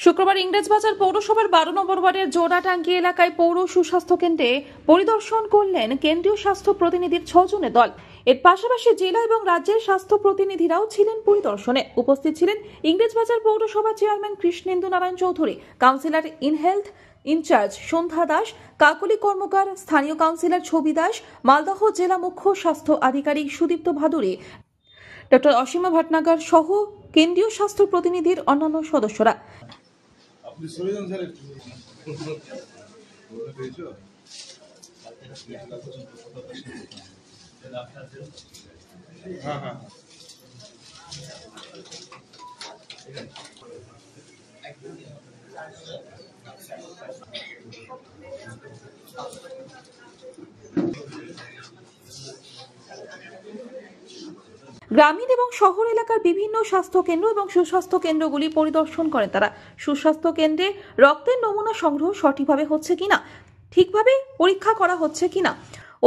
শুক্রবার ইংরেজবাজার পৌরসভার 12 নম্বর ওয়ার্ডের জোড়াটাঙ্গি এলাকায় পৌর সুস্বাস্থ্য কেন্দ্রে পরিদর্শন করলেন কেন্দ্রীয় স্বাস্থ্য প্রতিনিধির 6 জনের দল। এর পাশাপাশি জেলা এবং রাজ্যের স্বাস্থ্য প্রতিনিধিরাও ছিলেন পরিদর্শনে। উপস্থিত ছিলেন ইংরেজবাজার পৌরসভা chairman Krishnendu Narayan Chowdhury, councillor in health incharge Sandhya Das, Kakali Karmakar, স্থানীয় কাউন্সিলর ছবি দাস, মালদহ জেলা মুখ্য স্বাস্থ্য আধিকারিক সুদীপ্ত ভাদুরী, ডক্টর অসীমা ভাটনাগর সহ কেন্দ্রীয় স্বাস্থ্য প্রতিনিধির অন্যান্য সদস্যরা। গ্রামীণ এবং শহর এলাকার বিভিন্ন স্বাস্থ্য কেন্দ্র এবং সুস্বাস্থ্য কেন্দ্রগুলি পরিদর্শন করেন তারা। সুস্বাস্থ্য কেন্দ্রে রক্তের নমুনা সংগ্রহ সঠিকভাবে হচ্ছে কিনা, ঠিকভাবে পরীক্ষা করা হচ্ছে কিনা,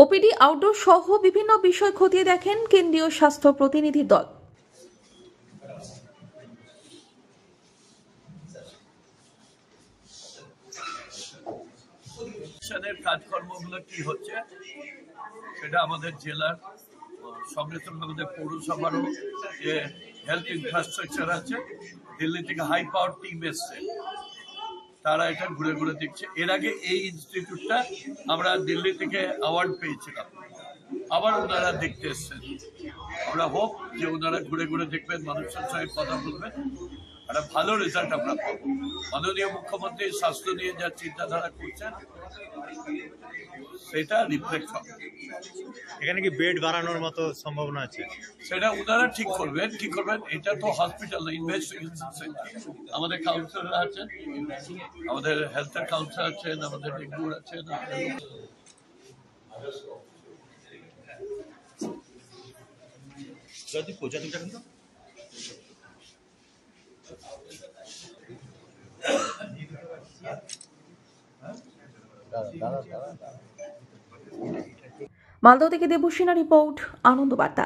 ওপিডি আউটডোর সহ বিভিন্ন বিষয় খতিয়ে দেখেন কেন্দ্রীয় স্বাস্থ্য প্রতিনিধির দল। কাজকর্মগুলো কি হচ্ছে সেটা আমাদের জেলার সঙ্গে সঙ্গে আমাদের পৌরসভারও যে হেলথ ইনফ্রাস্ট্রাকচার আছে, দিল্লি থেকে হাই পাওয়ার টিম এসছে, তারা এটা ঘুরে ঘুরে দেখছে। এর আগে এই ইনস্টিটিউটটা আমরা দিল্লি থেকে অ্যাওয়ার্ড পেয়েছিলাম, আবার ওনারা দেখতে এসছেন। আমরা হোপ যে ওনারা ঘুরে ঘুরে দেখবেন, মানুষের সঙ্গে কথা বলবেন, একটা ভালো রেজাল্ট আমরা পাবো। মাননীয় মুখ্যমন্ত্রী স্বাস্থ্য নিয়ে যা চিন্তাধারা করছেন সেটা রিফ্লেক্ট হবে। এখানে কি বেড বাড়ানোর মতো সম্ভাবনা আছে? সেটা ওনারা ঠিক করবেন, কি করবেন। এটা তো হসপিটাল না, ইনভেস্টিগেশন সেন্টার। আমাদের কাউন্সিলর আছেন, আমাদের হেলথের কাউন্সিলর আছেন, আমাদের রেগুলার আছেন। মালদহ থেকে দেবুসিনা রিপোর্ট, আনন্দ বার্তা।